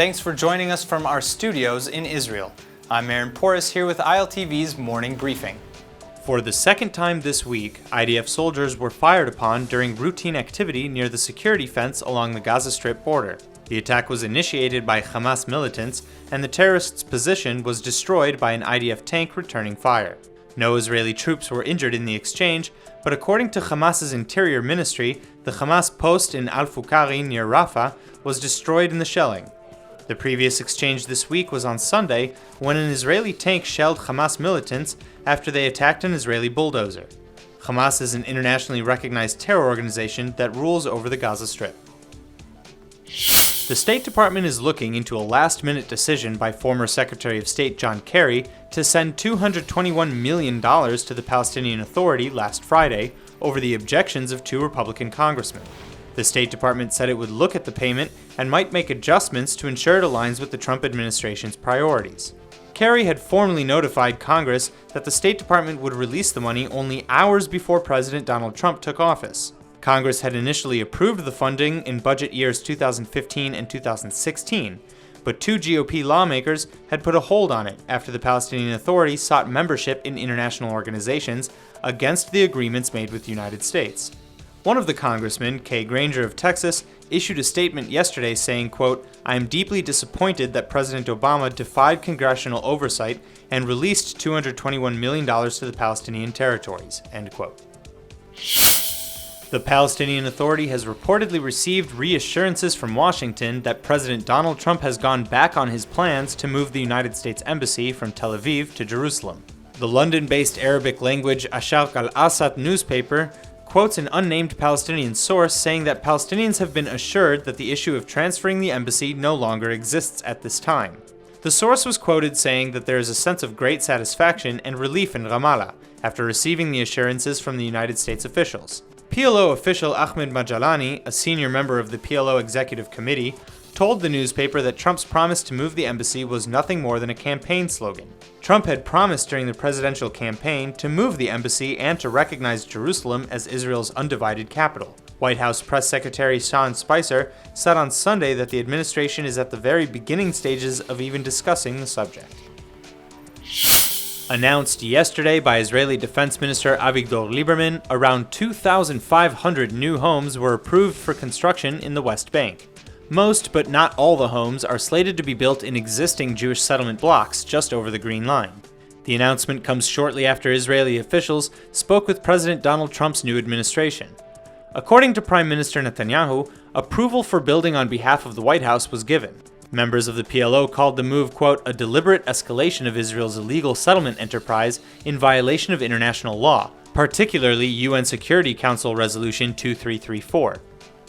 thanks for joining us from our studios in Israel. I'm Aaron Porras here with ILTV's Morning Briefing. For the second time this week, IDF soldiers were fired upon during routine activity near the security fence along the Gaza Strip border. The attack was initiated by Hamas militants, and the terrorists' position was destroyed by an IDF tank returning fire. No Israeli troops were injured in the exchange, but according to Hamas's interior ministry, the Hamas post in Al-Fukari near Rafah was destroyed in the shelling. The previous exchange this week was on Sunday, when an Israeli tank shelled Hamas militants after they attacked an Israeli bulldozer. Hamas is an internationally recognized terror organization that rules over the Gaza Strip. The State Department is looking into a last-minute decision by former Secretary of State John Kerry to send $221 million to the Palestinian Authority last Friday over the objections of two Republican congressmen. The State Department said it would look at the payment and might make adjustments to ensure it aligns with the Trump administration's priorities. Kerry had formally notified Congress that the State Department would release the money only hours before President Donald Trump took office. Congress had initially approved the funding in budget years 2015 and 2016, but two GOP lawmakers had put a hold on it after the Palestinian Authority sought membership in international organizations against the agreements made with the United States. One of the congressmen, Kay Granger of Texas, issued a statement yesterday saying, quote, "I am deeply disappointed that President Obama defied congressional oversight and released $221 million to the Palestinian territories," end quote. The Palestinian Authority has reportedly received reassurances from Washington that President Donald Trump has gone back on his plans to move the United States Embassy from Tel Aviv to Jerusalem. The London-based Arabic-language Asharq al-Assad newspaper quotes an unnamed Palestinian source saying that Palestinians have been assured that the issue of transferring the embassy no longer exists at this time. The source was quoted saying that there is a sense of great satisfaction and relief in Ramallah after receiving the assurances from the United States officials. PLO official Ahmed Majalani, a senior member of the PLO Executive Committee, told the newspaper that Trump's promise to move the embassy was nothing more than a campaign slogan. Trump had promised during the presidential campaign to move the embassy and to recognize Jerusalem as Israel's undivided capital. White House Press Secretary Sean Spicer said on Sunday that the administration is at the very beginning stages of even discussing the subject. Announced yesterday by Israeli Defense Minister Avigdor Lieberman, around 2,500 new homes were approved for construction in the West Bank. Most, but not all the homes, are slated to be built in existing Jewish settlement blocks just over the Green Line. The announcement comes shortly after Israeli officials spoke with President Donald Trump's new administration. According to Prime Minister Netanyahu, approval for building on behalf of the White House was given. Members of the PLO called the move, quote, "a deliberate escalation of Israel's illegal settlement enterprise in violation of international law, particularly UN Security Council Resolution 2334.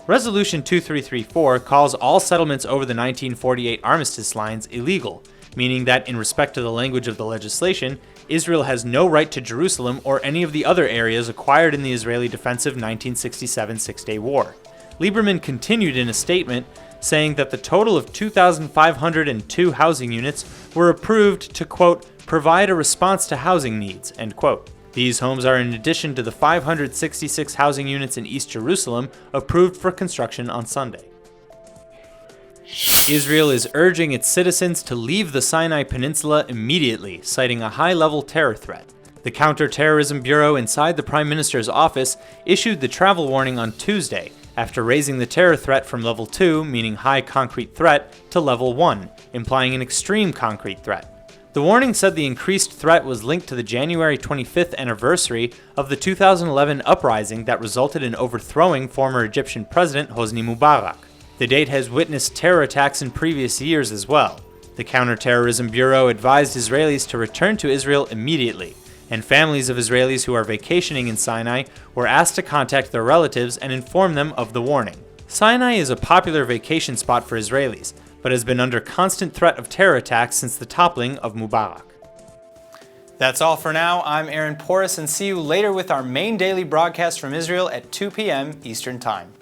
Resolution 2334 calls all settlements over the 1948 armistice lines illegal, meaning that in respect to the language of the legislation, Israel has no right to Jerusalem or any of the other areas acquired in the Israeli defensive 1967 Six-Day War. Lieberman continued in a statement saying that the total of 2,502 housing units were approved to, quote, "provide a response to housing needs," end quote. These homes are in addition to the 566 housing units in East Jerusalem approved for construction on Sunday. Israel is urging its citizens to leave the Sinai Peninsula immediately, citing a high-level terror threat. The Counterterrorism Bureau inside the Prime Minister's office issued the travel warning on Tuesday after raising the terror threat from level 2, meaning high concrete threat, to level 1, implying an extreme concrete threat. The warning said the increased threat was linked to the January 25th anniversary of the 2011 uprising that resulted in overthrowing former Egyptian President Hosni Mubarak. The date has witnessed terror attacks in previous years as well. The Counterterrorism Bureau advised Israelis to return to Israel immediately, and families of Israelis who are vacationing in Sinai were asked to contact their relatives and inform them of the warning. Sinai is a popular vacation spot for Israelis, but has been under constant threat of terror attacks since the toppling of Mubarak. That's all for now. I'm Aaron Porras, and see you later with our main daily broadcast from Israel at 2 p.m. Eastern Time.